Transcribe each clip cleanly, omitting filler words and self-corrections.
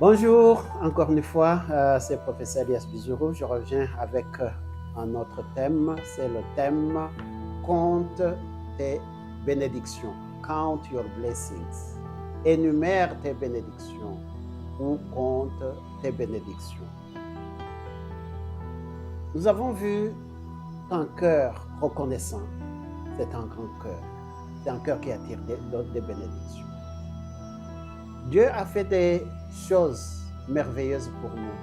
Bonjour, encore une fois, c'est professeur Elias Bizuru. Je reviens avec un autre thème, c'est le thème compte tes bénédictions, count your blessings. Énumère tes bénédictions ou compte tes bénédictions. Nous avons vu qu'un cœur reconnaissant, c'est un grand cœur. C'est un cœur qui attire des bénédictions. Dieu a fait des choses merveilleuses pour nous.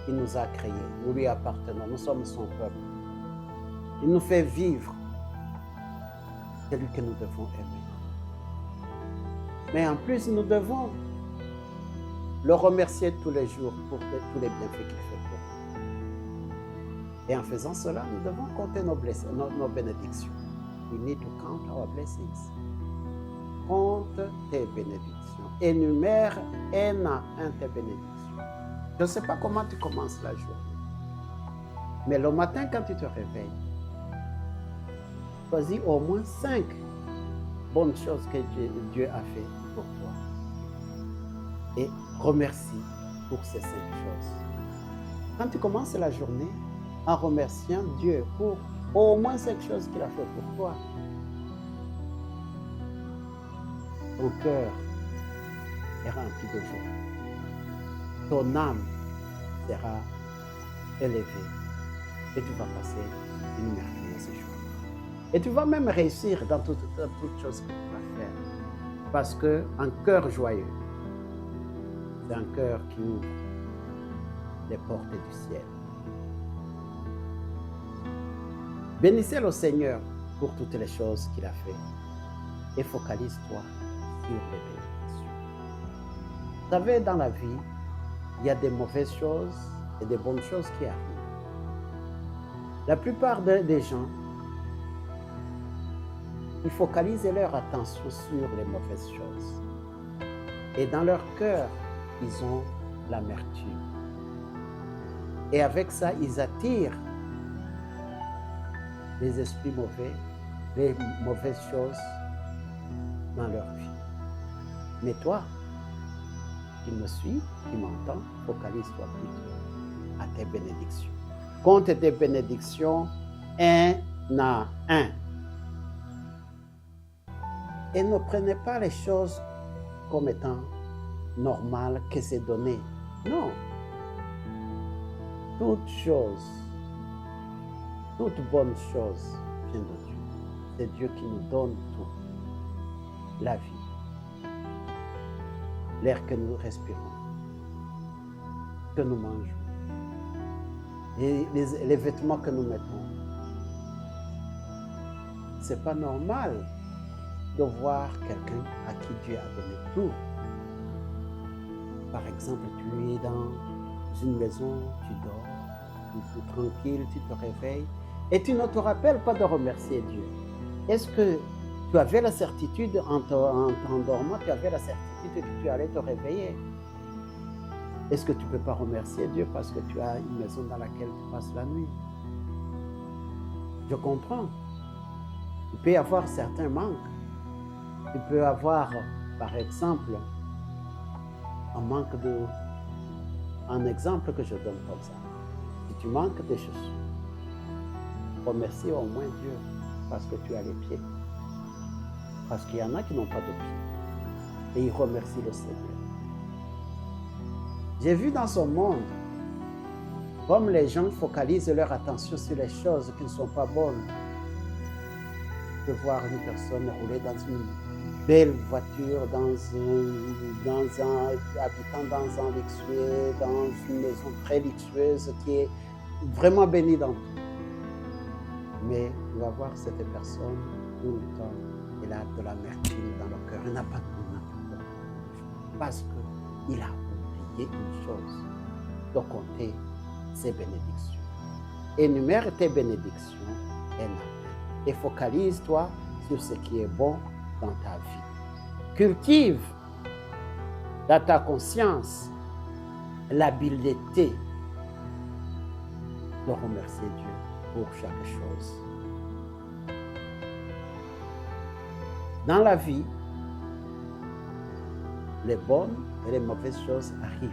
Il nous a créés, nous lui appartenons, nous sommes son peuple. Il nous fait vivre. C'est lui que nous devons aimer. Mais en plus, nous devons le remercier tous les jours pour tous les bienfaits qu'il fait pour nous. Et en faisant cela, nous devons compter nos bénédictions. We need to count our blessings. Compte tes bénédictions. Énumère un à un tes bénédictions. Je ne sais pas comment tu commences la journée. Mais le matin, quand tu te réveilles, choisis au moins 5 bonnes choses que Dieu a fait pour toi. Et remercie pour ces 5 choses. Quand tu commences la journée en remerciant Dieu pour au moins 5 choses qu'il a fait pour toi, ton cœur est rempli de joie. Ton âme sera élevée et tu vas passer une merveilleuse journée. Et tu vas même réussir dans toutes choses que tu vas faire. Parce qu'un cœur joyeux, c'est un cœur qui ouvre les portes du ciel. Bénissez le Seigneur pour toutes les choses qu'il a fait et focalise-toi sur les bénédictions. Vous savez, dans la vie, il y a des mauvaises choses et des bonnes choses qui arrivent. La plupart des gens, ils focalisent leur attention sur les mauvaises choses. Et dans leur cœur, ils ont l'amertume. Et avec ça, ils attirent les esprits mauvais, les mauvaises choses dans leur vie. Mais toi, qui me suis, qui m'entends, focalise-toi plutôt à tes bénédictions. Compte tes bénédictions un à un. Et ne prenez pas les choses comme étant normales, que c'est donné. Non. Toute chose, toute bonne chose vient de Dieu. C'est Dieu qui nous donne tout. La vie, l'air que nous respirons, que nous mangeons, et les vêtements que nous mettons. C'est pas normal de voir quelqu'un à qui Dieu a donné tout. Par exemple, tu es dans une maison, tu dors, tu es tranquille, tu te réveilles, et tu ne te rappelles pas de remercier Dieu. Est-ce que tu avais la certitude en dormant, tu avais la certitude que tu allais te réveiller? Est-ce que tu ne peux pas remercier Dieu parce que tu as une maison dans laquelle tu passes la nuit? Je comprends. Il peut y avoir certains manques. Tu peux avoir, par exemple, un exemple que je donne comme ça. Si tu manques de chaussures, remercie au moins Dieu parce que tu as les pieds. Parce qu'il y en a qui n'ont pas de pieds. Et ils remercient le Seigneur. J'ai vu dans ce monde, comme les gens focalisent leur attention sur les choses qui ne sont pas bonnes, de voir une personne rouler dans une belle voiture, habitant dans un luxueux, dans une maison très luxueuse qui est vraiment bénie dans tout. Mais tu vas voir cette personne tout le temps, elle a de l'amertume dans le cœur, elle n'a pas de parce qu'il a oublié une chose, de compter ses bénédictions. Énumère tes bénédictions et focalise-toi sur ce qui est bon dans ta vie. Cultive dans ta conscience l'habileté de remercier Dieu pour chaque chose. Dans la vie, les bonnes et les mauvaises choses arrivent.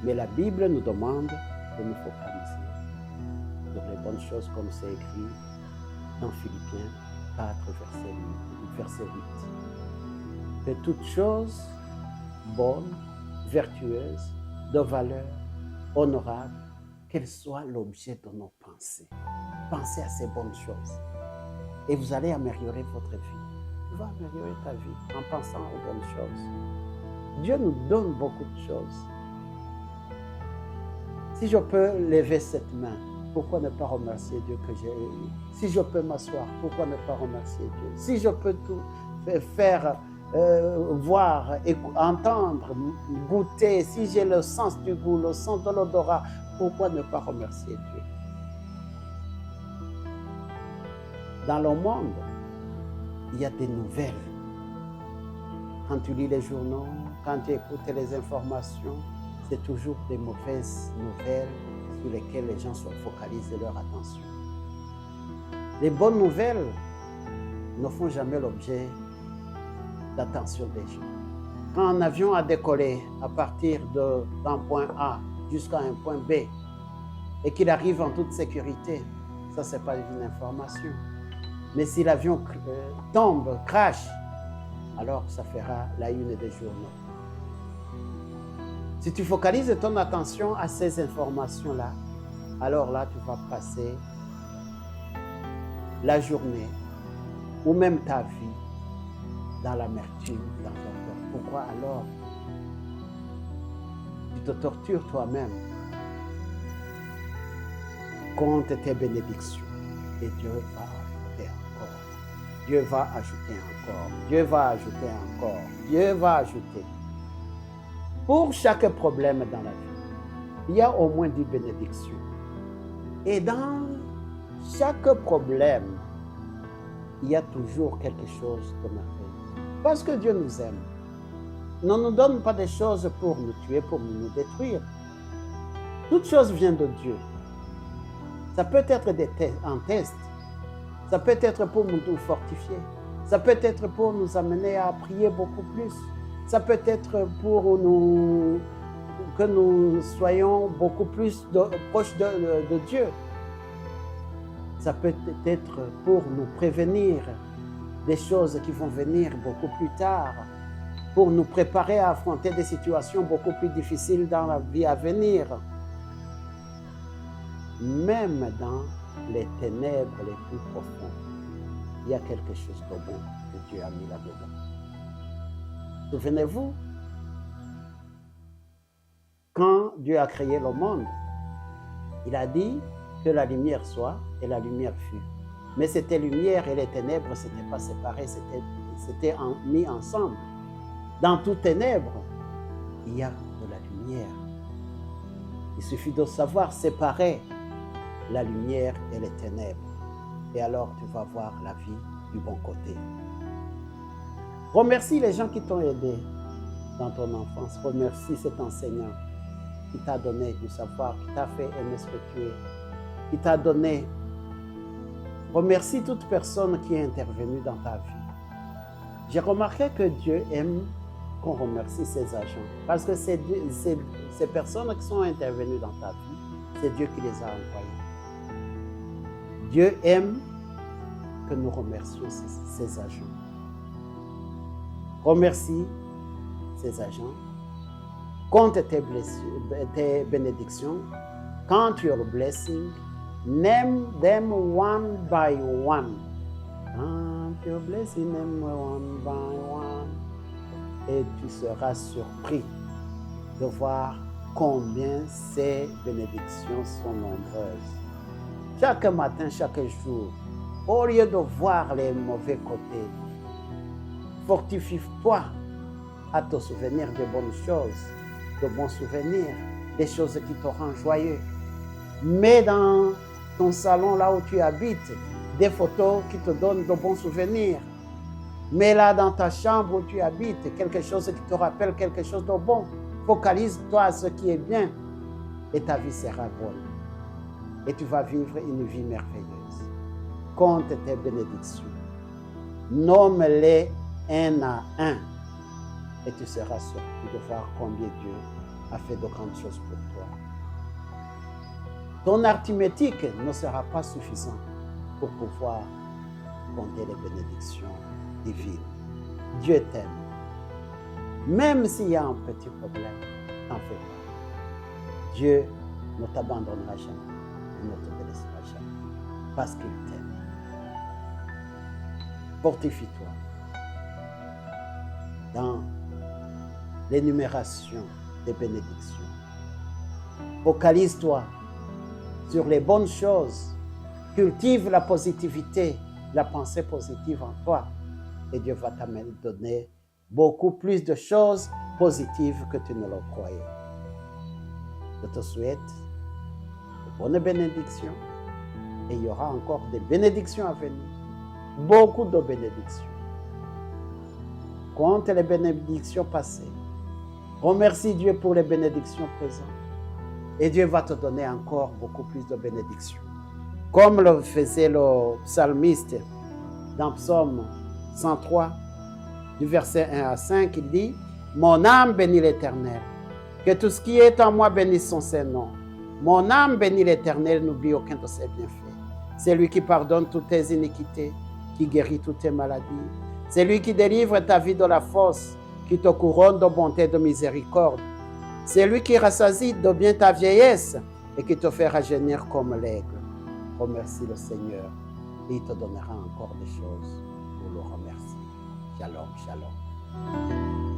Mais la Bible nous demande de nous focaliser sur les bonnes choses comme c'est écrit dans Philippiens 4, verset 8. Que toutes choses bonnes, vertueuses, de valeur, honorables, qu'elles soient l'objet de nos pensées. Pensez à ces bonnes choses et vous allez améliorer votre vie. Tu vas améliorer ta vie en pensant aux bonnes choses. Dieu nous donne beaucoup de choses. Si je peux lever cette main, pourquoi ne pas remercier Dieu que j'ai eu? Si je peux m'asseoir, pourquoi ne pas remercier Dieu? Si je peux tout faire, voir, entendre, goûter, si j'ai le sens du goût, le sens de l'odorat, pourquoi ne pas remercier Dieu? Dans le monde, il y a des nouvelles. Quand tu lis les journaux, quand tu écoutes les informations, c'est toujours des mauvaises nouvelles sur lesquelles les gens focalisent leur attention. Les bonnes nouvelles ne font jamais l'objet d'attention des gens. Quand un avion a décollé à partir d'un point A jusqu'à un point B et qu'il arrive en toute sécurité, ça c'est pas une information. Mais si l'avion tombe, crash, alors ça fera la une des journaux. Si tu focalises ton attention à ces informations-là, alors là, tu vas passer la journée ou même ta vie dans l'amertume, dans ton corps. Pourquoi alors tu te tortures toi-même? Compte tes bénédictions et Dieu va ajouter encore. Dieu va ajouter encore. Dieu va ajouter encore. Dieu va ajouter. Pour chaque problème dans la vie, il y a au moins 10 bénédictions. Et dans chaque problème, il y a toujours quelque chose de merveilleux. Parce que Dieu nous aime. Il ne nous donne pas des choses pour nous tuer, pour nous détruire. Toute chose vient de Dieu. Ça peut être un test. Ça peut être pour nous fortifier. Ça peut être pour nous amener à prier beaucoup plus. Ça peut être pour que nous soyons beaucoup plus proches de Dieu. Ça peut être pour nous prévenir des choses qui vont venir beaucoup plus tard, pour nous préparer à affronter des situations beaucoup plus difficiles dans la vie à venir. Même dans les ténèbres les plus profondes, il y a quelque chose de bon que Dieu a mis là-dedans. Souvenez-vous, quand Dieu a créé le monde, il a dit que la lumière soit et la lumière fut. Mais c'était lumière et les ténèbres ne s'étaient pas séparées, c'était mis ensemble. Dans toutes ténèbres, il y a de la lumière. Il suffit de savoir séparer la lumière et les ténèbres. Et alors tu vas voir la vie du bon côté. Remercie les gens qui t'ont aidé dans ton enfance. Remercie cet enseignant qui t'a donné du savoir, qui t'a fait aimer ce que tu es, qui t'a donné. Remercie toute personne qui est intervenue dans ta vie. J'ai remarqué que Dieu aime qu'on remercie ses agents. Parce que ces personnes qui sont intervenues dans ta vie, c'est Dieu qui les a envoyées. Dieu aime que nous remercions ses agents. Remercie ses agents. Compte tes bénédictions. Count your blessings. Name them one by one. Count your blessings, name them one by one. Et tu seras surpris de voir combien ces bénédictions sont nombreuses. Chaque matin, chaque jour, au lieu de voir les mauvais côtés, fortifie-toi à te souvenir de bonnes choses, de bons souvenirs, des choses qui te rendent joyeux. Mets dans ton salon, là où tu habites, des photos qui te donnent de bons souvenirs. Mets là dans ta chambre où tu habites, quelque chose qui te rappelle quelque chose de bon. Focalise-toi à ce qui est bien et ta vie sera bonne. Et tu vas vivre une vie merveilleuse. Compte tes bénédictions. Nomme-les un à un. et tu seras surpris de voir combien Dieu a fait de grandes choses pour toi. Ton arithmétique ne sera pas suffisant pour pouvoir compter les bénédictions divines. Dieu t'aime. Même s'il y a un petit problème, t'en fais pas. Dieu ne t'abandonnera jamais, il ne te délaissera jamais, parce qu'il t'aime. Fortifie-toi dans l'énumération des bénédictions. Focalise-toi sur les bonnes choses. Cultive la positivité, la pensée positive en toi. Et Dieu va donner beaucoup plus de choses positives que tu ne le croyais. Je te souhaite de bonnes bénédictions. Et il y aura encore des bénédictions à venir. Beaucoup de bénédictions. Compte les bénédictions passées. Remercie Dieu pour les bénédictions présentes. Et Dieu va te donner encore beaucoup plus de bénédictions. Comme le faisait le psalmiste dans Psaume 103, du verset 1 à 5, il dit « Mon âme bénit l'Éternel, que tout ce qui est en moi bénisse son Saint-Nom. Mon âme bénit l'Éternel, n'oublie aucun de ses bienfaits. C'est lui qui pardonne toutes tes iniquités, qui guérit toutes tes maladies. C'est lui qui délivre ta vie de la fosse, qui te couronne de bonté et de miséricorde. C'est lui qui rassasie de bien ta vieillesse et qui te fait rajeunir comme l'aigle. Remercie le Seigneur et il te donnera encore des choses pour le remercier. Shalom, shalom.